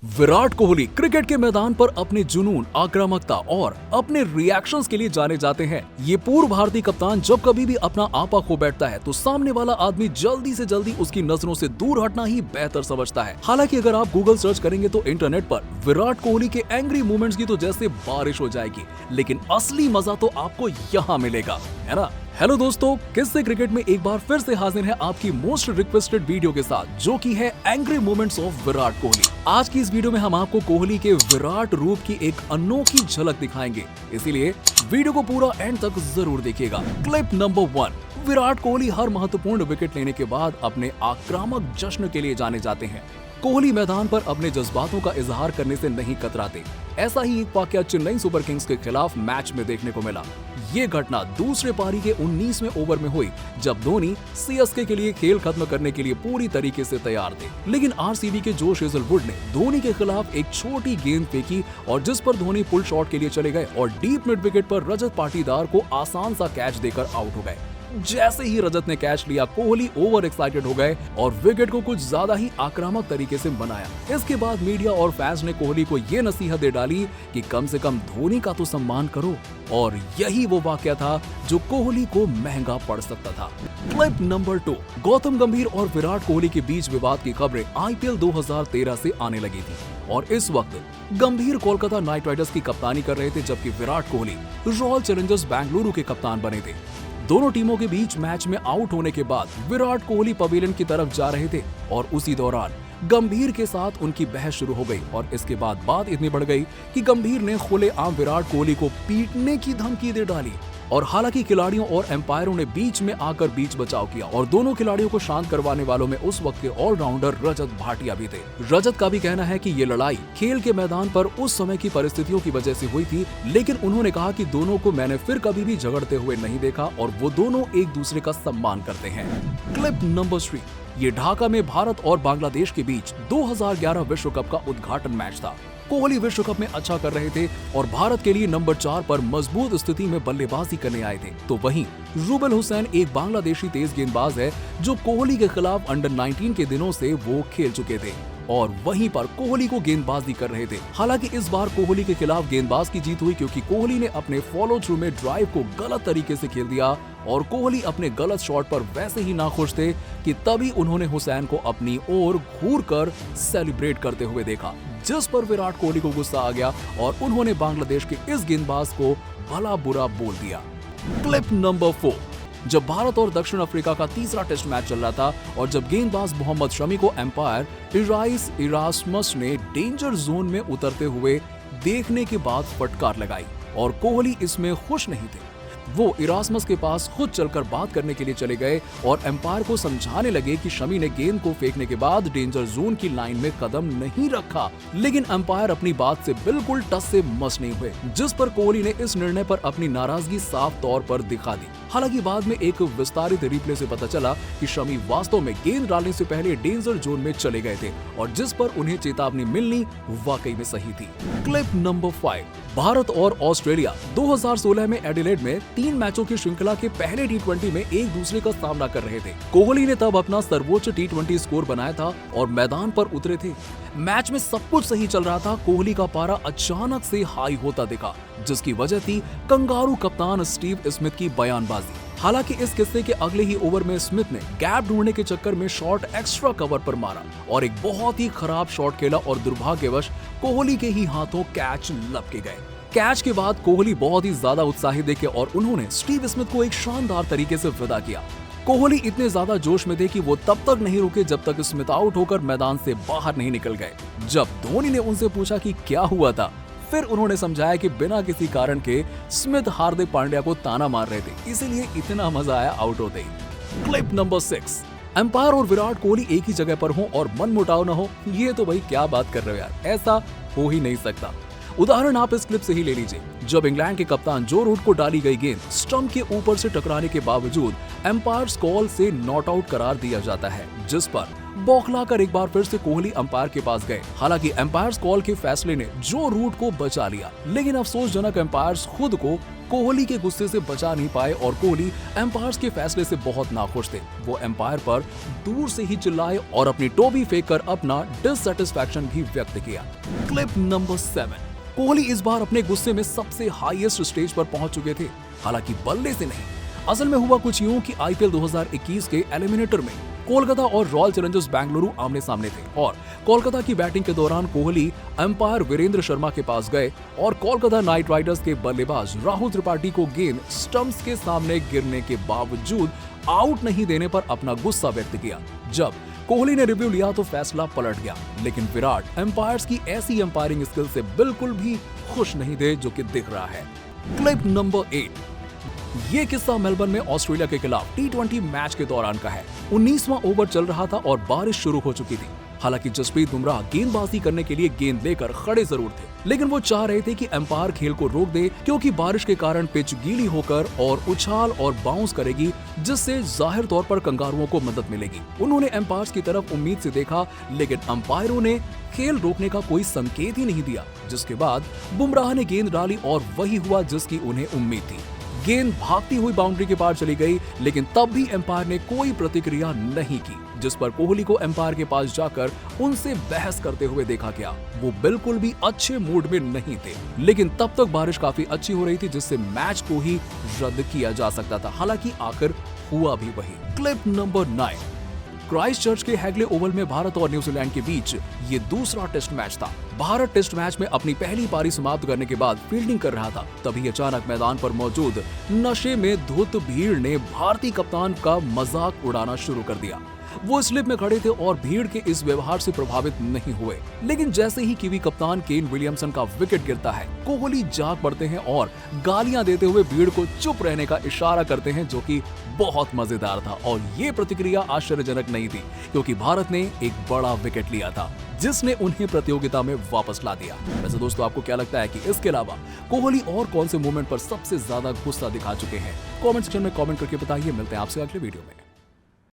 Virat Kohli cricket के मैदान पर अपने जुनून, आक्रामकता और अपने रिएक्शंस के लिए जाने जाते हैं। ये पूर्व भारतीय कप्तान जब कभी भी अपना आपा खो बैठता है तो सामने वाला आदमी जल्दी से जल्दी उसकी नजरों से दूर हटना ही बेहतर समझता है। हालांकि अगर आप गूगल सर्च करेंगे तो इंटरनेट पर विराट कोहली के एंग्री मूवमेंट्स की तो जैसे बारिश हो जाएगी, लेकिन असली मजा तो आपको यहाँ मिलेगा, है ना। हेलो दोस्तों, किससे क्रिकेट में एक बार फिर से हाजिर है आपकी मोस्ट रिक्वेस्टेड वीडियो के साथ, जो की है angry moments of Virat Kohli. आज की इस वीडियो में हम आपको कोहली के विराट रूप की एक अनोखी झलक दिखाएंगे, इसीलिए वीडियो को पूरा एंड तक जरूर देखिएगा। Clip number 1। विराट कोहली हर महत्वपूर्ण विकेट लेने के बाद अपने आक्रामक जश्न के लिए जाने जाते हैं। कोहली मैदान पर अपने जज्बातों का इजहार करने से नहीं कतराते। ऐसा ही एक वाकया चेन्नई सुपर किंग्स के खिलाफ मैच में देखने को मिला। ये घटना दूसरे पारी के 19वें ओवर में हुई, जब धोनी सीएसके के लिए खेल खत्म करने के लिए पूरी तरीके से तैयार थे, लेकिन आरसीबी के जोश हेजलवुड ने धोनी के खिलाफ एक छोटी गेंद फेंकी और जिस पर धोनी पुल शॉट के लिए चले गए और डीप मिड विकेट पर रजत पाटीदार को आसान सा कैच देकर आउट हो गए। जैसे ही रजत ने कैच लिया, कोहली ओवर एक्साइटेड हो गए और विकेट को कुछ ज्यादा ही आक्रामक तरीके से बनाया। इसके बाद मीडिया और फैंस ने कोहली को ये नसीहत दे डाली कि कम से कम धोनी का तो सम्मान करो, और यही वो वाकया था जो कोहली को महंगा पड़ सकता था। Clip number 2। गौतम गंभीर और विराट कोहली के बीच विवाद की खबरें आईपीएल 2013 से आने लगी थी, और इस वक्त गंभीर कोलकाता नाइट राइडर्स की कप्तानी कर रहे थे, जबकि विराट कोहली रॉयल चैलेंजर्स बेंगलुरु के कप्तान बने थे। दोनों टीमों के बीच मैच में आउट होने के बाद विराट कोहली पवेलियन की तरफ जा रहे थे और उसी दौरान गंभीर के साथ उनकी बहस शुरू हो गई, और इसके बाद बात इतनी बढ़ गई कि गंभीर ने खुलेआम विराट कोहली को पीटने की धमकी दे डाली। और हालांकि खिलाड़ियों और एम्पायरों ने बीच में आकर बीच बचाव किया, और दोनों खिलाड़ियों को शांत करवाने वालों में उस वक्त के ऑलराउंडर रजत भाटिया भी थे। रजत का भी कहना है कि ये लड़ाई खेल के मैदान पर उस समय की परिस्थितियों की वजह से हुई थी, लेकिन उन्होंने कहा कि दोनों को मैंने फिर कभी भी झगड़ते हुए नहीं देखा और वो दोनों एक दूसरे का सम्मान करते हैं। Clip number 3। ये ढाका में भारत और बांग्लादेश के बीच 2011 विश्व कप का उद्घाटन मैच था। कोहली विश्व कप में अच्छा कर रहे थे और भारत के लिए नंबर 4 पर मजबूत स्थिति में बल्लेबाजी करने आए थे। तो वहीं रूबेल हुसैन एक बांग्लादेशी तेज गेंदबाज है जो कोहली के खिलाफ अंडर 19 के दिनों से वो खेल चुके थे और वहीं पर कोहली को गेंदबाजी कर रहे थे। हालांकि इस बार कोहली के खिलाफ गेंदबाज की जीत हुई, क्योंकि कोहली ने अपने फॉलो थ्रू में ड्राइव को गलत तरीके से खेल दिया और कोहली अपने गलत शॉट पर वैसे ही नाखुश थे कि तभी उन्होंने हुसैन को अपनी ओर घूरकर सेलिब्रेट करते हुए देखा, जिस पर विराट कोहली को गुस्सा आ गया और उन्होंने बांग्लादेश के इस गेंदबाज को भला बुरा बोल दिया। Clip number 4। जब भारत और दक्षिण अफ्रीका का तीसरा टेस्ट मैच चल रहा था और जब गेंदबाज मोहम्मद शमी को एम्पायर इराइस इरास्मस ने डेंजर जोन में उतरते हुए देखने के बाद फटकार लगाई और कोहली इसमें खुश नहीं थे। वो इरास्मस के पास खुद चलकर बात करने के लिए चले गए और एम्पायर को समझाने लगे कि शमी ने गेंद को फेंकने के बाद डेंजर जोन की लाइन में कदम नहीं रखा, लेकिन एम्पायर अपनी बात से बिल्कुल टस से मस नहीं हुए, जिस पर कोहली ने इस निर्णय पर अपनी नाराजगी साफ तौर पर दिखा दी। हालांकि बाद में एक विस्तारित रिप्ले से पता चला कि शमी वास्तव में गेंद डालने से पहले डेंजर जोन में चले गए थे और जिस पर उन्हें चेतावनी मिलनी वाकई में सही थी। Clip number 5। भारत और ऑस्ट्रेलिया 2016 में एडिलेड में 3 मैचों की श्रृंखला के पहले T20 में एक दूसरे का सामना कर रहे थे। कोहली ने तब अपना सर्वोच्च T20 स्कोर बनाया था और मैदान पर उतरे थे। मैच में सब कुछ सही चल रहा था। कोहली का पारा अचानक से हाई होता दिखा, जिसकी वजह थी कंगारू कप्तान स्टीव स्मिथ की बयानबाजी। हालांकि इस किस्से के अगले ही ओवर में स्मिथ ने गैप ढूंढने के चक्कर में शॉट एक्स्ट्रा कवर पर मारा और एक बहुत ही खराब शॉट खेला और दुर्भाग्यवश कोहली के ही हाथों कैच लपके गए। कैच के बाद कोहली बहुत ही ज्यादा उत्साहित दिखे और उन्होंने स्टीव स्मिथ को एक शानदार तरीके से विदा किया। कोहली इतने ज्यादा जोश में थे कि वो तब तक नहीं रुके जब तक स्मिथ आउट होकर मैदान से बाहर नहीं निकल गए। जब धोनी ने उनसे पूछा कि क्या हुआ था, फिर उन्होंने समझाया कि बिना किसी कारण के स्मिथ हार्दिक पांड्या को ताना मार रहे थे, इसीलिए इतना मजा आया आउट होते ही। Clip number 6। एम्पायर और विराट कोहली एक ही जगह पर हों और मनमुटाव न हो, ये तो भाई क्या बात कर रहे हो यार, ऐसा हो ही नहीं सकता। उदाहरण आप इस क्लिप से ही ले लीजिए, जब इंग्लैंड के कप्तान जो रूट को डाली गई गेंद स्टंप के ऊपर से टकराने के बावजूद एम्पायर्स कॉल से नॉट आउट करार दिया जाता है, जिस पर बौखलाकर एक बार फिर से कोहली अंपायर के पास गए। हालांकि अंपायर्स कॉल के फैसले ने जो रूट को बचा लिया, लेकिन अफसोसजनक अंपायर्स खुद को कोहली के गुस्से से बचा नहीं पाए और कोहली अंपायर्स के फैसले से बहुत नाखुश थे। वो अंपायर पर दूर से ही चिल्लाए और अपनी टोपी फेंककर अपना डिससैटिस्फैक्शन भी व्यक्त किया। Clip number 7। कोहली इस बार अपने गुस्से में सबसे हाईएस्ट स्टेज पर पहुंच चुके थे, हालांकि बल्ले से नहीं। असल में हुआ कुछ यूं कि आईपीएल 2021 के एलिमिनेटर में कोलकाता और रॉयल चैलेंजर्स बेंगलुरु आमने सामने थे और कोलकाता की बैटिंग के दौरान कोहली अंपायर वीरेंद्र शर्मा के पास गए और कोलकाता नाइट राइडर्स के बल्लेबाज राहुल त्रिपाठी को गेंद स्टंप्स के सामने गिरने के बावजूद आउट नहीं देने पर अपना गुस्सा व्यक्त किया। जब कोहली ने रिव्यू लिया तो फैसला पलट गया, लेकिन विराट अंपायर्स की ऐसी अंपायरिंग स्किल से बिल्कुल भी खुश नहीं थे, जो कि दिख रहा है। Clip number 8। ये किस्सा मेलबर्न में ऑस्ट्रेलिया के खिलाफ T20 मैच के दौरान का है। 19वां ओवर चल रहा था और बारिश शुरू हो चुकी थी। हालांकि जसप्रीत बुमराह गेंदबाजी करने के लिए गेंद लेकर खड़े जरूर थे, लेकिन वो चाह रहे थे कि अंपायर खेल को रोक दे, क्योंकि बारिश के कारण पिच गीली होकर और उछाल और बाउंस करेगी, जिससे जाहिर तौर पर कंगारुओं को मदद मिलेगी। उन्होंने अंपायर्स की तरफ उम्मीद से देखा, लेकिन अंपायरों ने खेल रोकने का कोई संकेत ही नहीं दिया। जिसके बाद बुमराह ने गेंद डाली और वही हुआ जिसकी उन्हें उम्मीद थी। गेंद भागती हुई बाउंड्री के पार चली गई, लेकिन तब भी अंपायर ने कोई प्रतिक्रिया नहीं की, जिस पर कोहली को अंपायर के पास जाकर उनसे बहस करते हुए देखा गया। वो बिल्कुल भी अच्छे मूड में नहीं थे, लेकिन तब तक बारिश काफी अच्छी हो रही थी, जिससे मैच को ही रद्द किया जा सकता था। हालांकि आखिर हुआ भी वही। Clip number 9। क्राइस्टचर्च के हैगले ओवल में भारत और न्यूजीलैंड के बीच ये दूसरा टेस्ट मैच था। भारत टेस्ट मैच में अपनी पहली पारी समाप्त करने के बाद फील्डिंग कर रहा था, तभी अचानक मैदान पर मौजूद नशे में धुत भीड़ ने भारतीय कप्तान का मजाक उड़ाना शुरू कर दिया। वो स्लिप में खड़े थे और भीड़ के इस व्यवहार से प्रभावित नहीं हुए, लेकिन जैसे ही कीवी कप्तान केन विलियमसन का विकेट गिरता है, कोहली जाग पड़ते हैं और गालियां देते हुए भीड़ को चुप रहने का इशारा करते हैं, जो कि बहुत मजेदार था। और ये प्रतिक्रिया आश्चर्यजनक नहीं थी, क्योंकि भारत ने एक बड़ा विकेट लिया था, जिसने उन्हें प्रतियोगिता में वापस ला दिया। वैसे दोस्तों, आपको क्या लगता है कि इसके अलावा कोहली और कौन से मूवमेंट पर सबसे ज्यादा गुस्सा दिखा चुके हैं? कमेंट सेक्शन में कमेंट करके बताइए। मिलते हैं आपसे अगले वीडियो में।